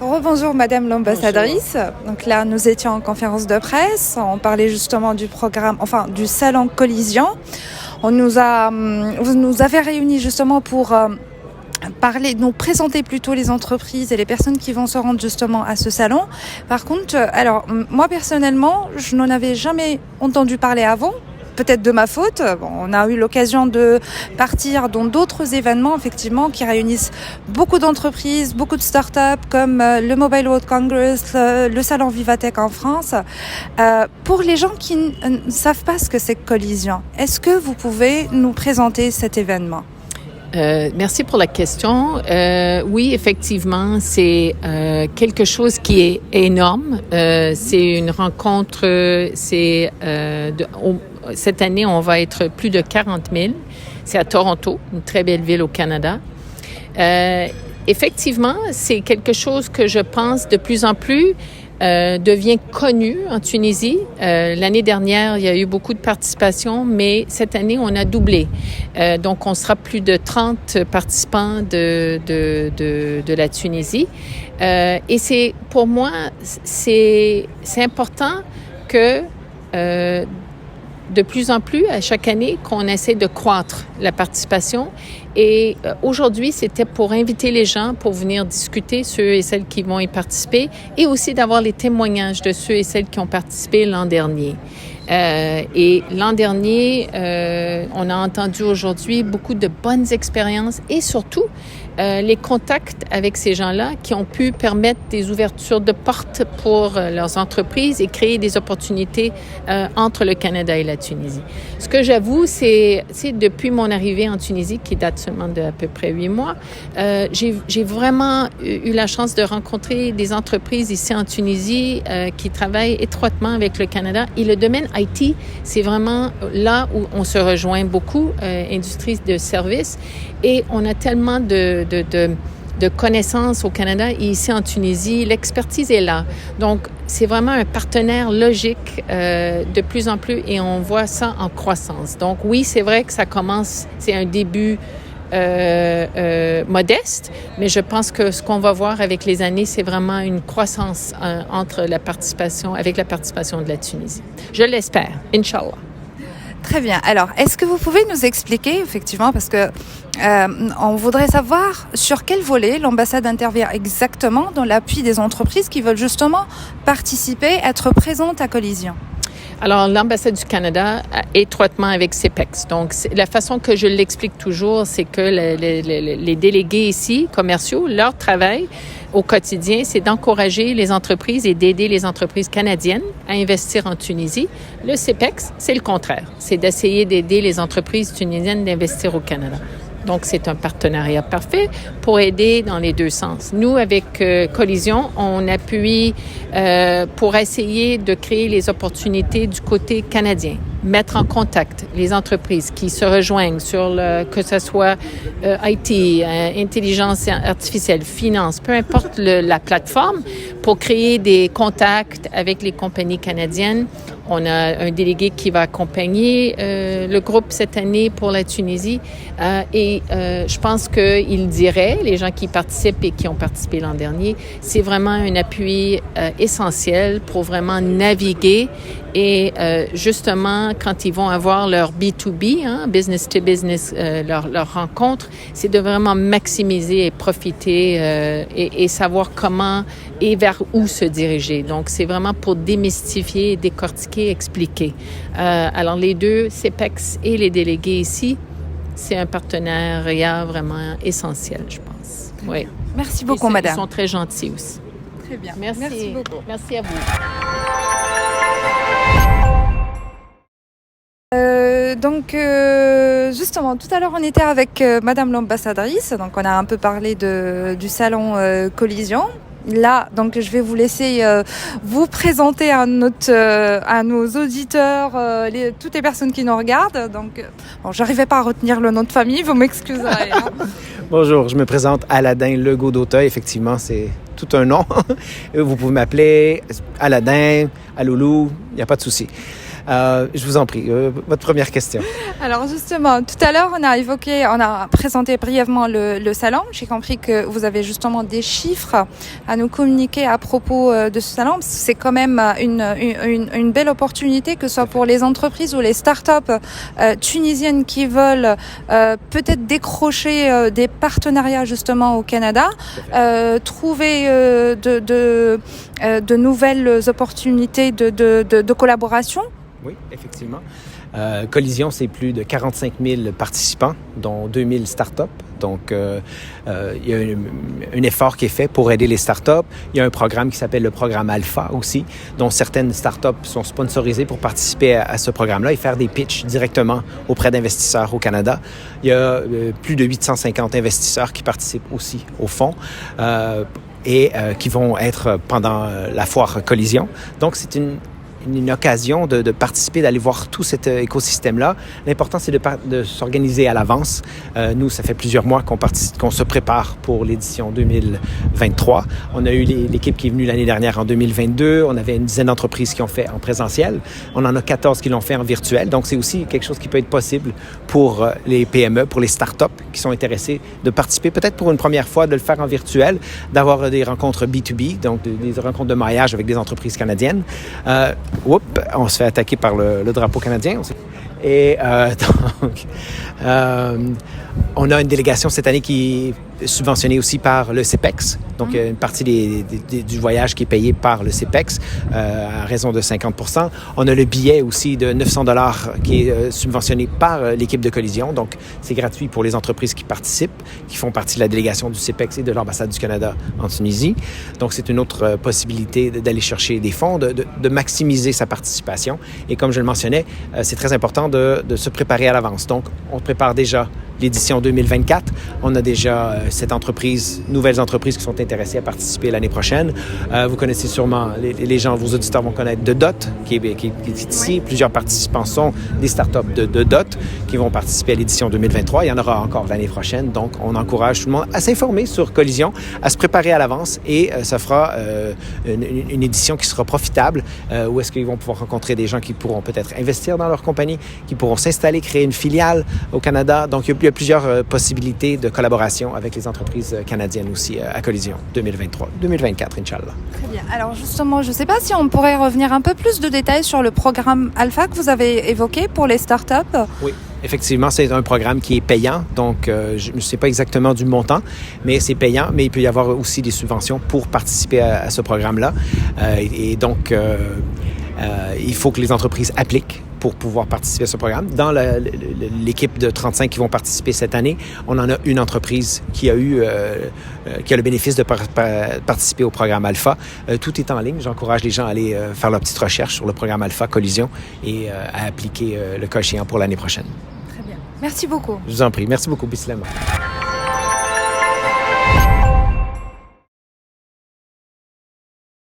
Rebonjour Madame l'ambassadrice. Donc là, nous étions en conférence de presse. On parlait justement du programme, du salon Collision. Vous nous avez réunis justement pour nous présenter plutôt les entreprises et les personnes qui vont se rendre justement à ce salon. Par contre, moi personnellement, je n'en avais jamais entendu parler avant. Peut-être de ma faute. On a eu l'occasion de partir dans d'autres événements, effectivement, qui réunissent beaucoup d'entreprises, beaucoup de startups, comme le Mobile World Congress, le salon Vivatech en France. Pour les gens qui ne savent pas ce que c'est Collision, est-ce que vous pouvez nous présenter cet événement? Merci pour la question. Oui, effectivement, c'est quelque chose qui est énorme. C'est une rencontre, cette année, on va être plus de 40 000. C'est à Toronto, une très belle ville au Canada. Effectivement, c'est quelque chose que je pense de plus en plus devient connu en Tunisie. L'année dernière, il y a eu beaucoup de participation, mais cette année, on a doublé. Donc, on sera plus de 30 participants de la Tunisie. Et pour moi, c'est important que de plus en plus, à chaque année, qu'on essaie de croître la participation. Et aujourd'hui, c'était pour inviter les gens pour venir discuter, ceux et celles qui vont y participer, et aussi d'avoir les témoignages de ceux et celles qui ont participé l'an dernier. Et l'an dernier, on a entendu aujourd'hui beaucoup de bonnes expériences et surtout les contacts avec ces gens-là qui ont pu permettre des ouvertures de portes pour leurs entreprises et créer des opportunités entre le Canada et la Tunisie. Ce que j'avoue, c'est depuis mon arrivée en Tunisie, qui date seulement d'à peu près 8 mois, j'ai vraiment eu la chance de rencontrer des entreprises ici en Tunisie qui travaillent étroitement avec le Canada. Et le domaine IT, c'est vraiment là où on se rejoint beaucoup, industrie de services. Et on a tellement de connaissances au Canada et ici en Tunisie, l'expertise est là. Donc, c'est vraiment un partenaire logique de plus en plus et on voit ça en croissance. Donc, oui, c'est vrai que ça commence, c'est un début modeste, mais je pense que ce qu'on va voir avec les années, c'est vraiment une croissance avec la participation de la Tunisie. Je l'espère, Inch'Allah. Très bien. Alors, est-ce que vous pouvez nous expliquer, effectivement, parce que on voudrait savoir sur quel volet l'ambassade intervient exactement dans l'appui des entreprises qui veulent justement participer, être présentes à Collision? Alors, l'ambassade du Canada, étroitement avec CEPEX. Donc, la façon que je l'explique toujours, c'est que les délégués ici, commerciaux, leur travail au quotidien, c'est d'encourager les entreprises et d'aider les entreprises canadiennes à investir en Tunisie. Le CEPEX, c'est le contraire. C'est d'essayer d'aider les entreprises tunisiennes d'investir au Canada. Donc, c'est un partenariat parfait pour aider dans les deux sens. Nous, avec Collision, on appuie pour essayer de créer les opportunités du côté canadien, mettre en contact les entreprises qui se rejoignent sur que ce soit IT, intelligence artificielle, finance, peu importe la plateforme, pour créer des contacts avec les compagnies canadiennes. On a un délégué qui va accompagner le groupe cette année pour la Tunisie et je pense qu'il dirait, les gens qui participent et qui ont participé l'an dernier, c'est vraiment un appui essentiel pour vraiment naviguer et justement, quand ils vont avoir leur B2B, business to business, leur rencontre, c'est de vraiment maximiser et profiter et savoir comment et vers où se diriger. Donc, c'est vraiment pour démystifier, décortiquer, expliquer. Alors, les deux, CEPEX et les délégués ici, c'est un partenariat vraiment essentiel, je pense. Oui. Merci beaucoup, madame. Ils sont très gentils aussi. Très bien. Merci beaucoup. Merci à vous. Justement, tout à l'heure, on était avec Madame l'ambassadrice. Donc, on a un peu parlé du salon Collision. Là, donc, je vais vous laisser vous présenter à nos auditeurs, toutes les personnes qui nous regardent. Donc, j'arrivais pas à retenir le nom de famille, vous m'excuserez. Bonjour, je me présente Aladin Legault-Dauteuil. Effectivement, c'est tout un nom. Vous pouvez m'appeler Aladin, Aloulou, il n'y a pas de souci. Je vous en prie, votre première question. Alors justement, tout à l'heure, on a présenté brièvement le salon. J'ai compris que vous avez justement des chiffres à nous communiquer à propos de ce salon. C'est quand même une belle opportunité, que ce soit pour les entreprises ou les startups tunisiennes qui veulent peut-être décrocher des partenariats justement au Canada, trouver de nouvelles opportunités de collaboration. Oui, effectivement. Collision, c'est plus de 45 000 participants, dont 2 000 startups. Donc, il y a un effort qui est fait pour aider les startups. Il y a un programme qui s'appelle le programme Alpha aussi, dont certaines startups sont sponsorisées pour participer à ce programme-là et faire des pitchs directement auprès d'investisseurs au Canada. Il y a plus de 850 investisseurs qui participent aussi au fonds. Et qui vont être pendant la foire Collision. Donc, c'est une occasion de participer, d'aller voir tout cet écosystème-là. L'important, c'est de s'organiser à l'avance. Nous, ça fait plusieurs mois qu'on se prépare pour l'édition 2023. On a eu l'équipe qui est venue l'année dernière en 2022. On avait une dizaine d'entreprises qui ont fait en présentiel. On en a 14 qui l'ont fait en virtuel. Donc, c'est aussi quelque chose qui peut être possible pour les PME, pour les startups qui sont intéressés de participer, peut-être pour une première fois, de le faire en virtuel, d'avoir des rencontres B2B, donc des rencontres de maillage avec des entreprises canadiennes. On se fait attaquer par le drapeau canadien. Et donc, on a une délégation cette année qui est subventionnée aussi par le CEPEX. Donc, une partie du voyage qui est payé par le CEPEX à raison de 50%. On a le billet aussi de 900 $ qui est subventionné par l'équipe de Collision. Donc, c'est gratuit pour les entreprises qui participent, qui font partie de la délégation du CEPEX et de l'ambassade du Canada en Tunisie. Donc, c'est une autre possibilité d'aller chercher des fonds, de maximiser sa participation. Et comme je le mentionnais, c'est très important de se préparer à l'avance. Donc, on prépare déjà l'édition 2024. On a déjà nouvelles entreprises qui sont intéressées à participer l'année prochaine. Vous connaissez sûrement, les gens, vos auditeurs vont connaître de DOT, qui est ici. Plusieurs participants sont des startups de DOT qui vont participer à l'édition 2023. Il y en aura encore l'année prochaine. Donc, on encourage tout le monde à s'informer sur Collision, à se préparer à l'avance et ça fera une édition qui sera profitable, où est-ce qu'ils vont pouvoir rencontrer des gens qui pourront peut-être investir dans leur compagnie, qui pourront s'installer, créer une filiale au Canada. Donc, il y a plusieurs possibilités de collaboration avec les entreprises canadiennes aussi à Collision 2023-2024, Inch'Allah. Très bien. Alors justement, je ne sais pas si on pourrait revenir un peu plus de détails sur le programme Alpha que vous avez évoqué pour les startups. Oui. Effectivement, c'est un programme qui est payant, donc je ne sais pas exactement du montant, mais c'est payant, mais il peut y avoir aussi des subventions pour participer à ce programme-là. Et donc, il faut que les entreprises appliquent pour pouvoir participer à ce programme. Dans l'équipe de 35 qui vont participer cette année, on en a une entreprise qui a le bénéfice de participer au programme Alpha. Tout est en ligne. J'encourage les gens à aller faire leur petite recherche sur le programme Alpha Collision et à appliquer le cas échéant pour l'année prochaine. Très bien. Merci beaucoup. Je vous en prie. Merci beaucoup, Bislema.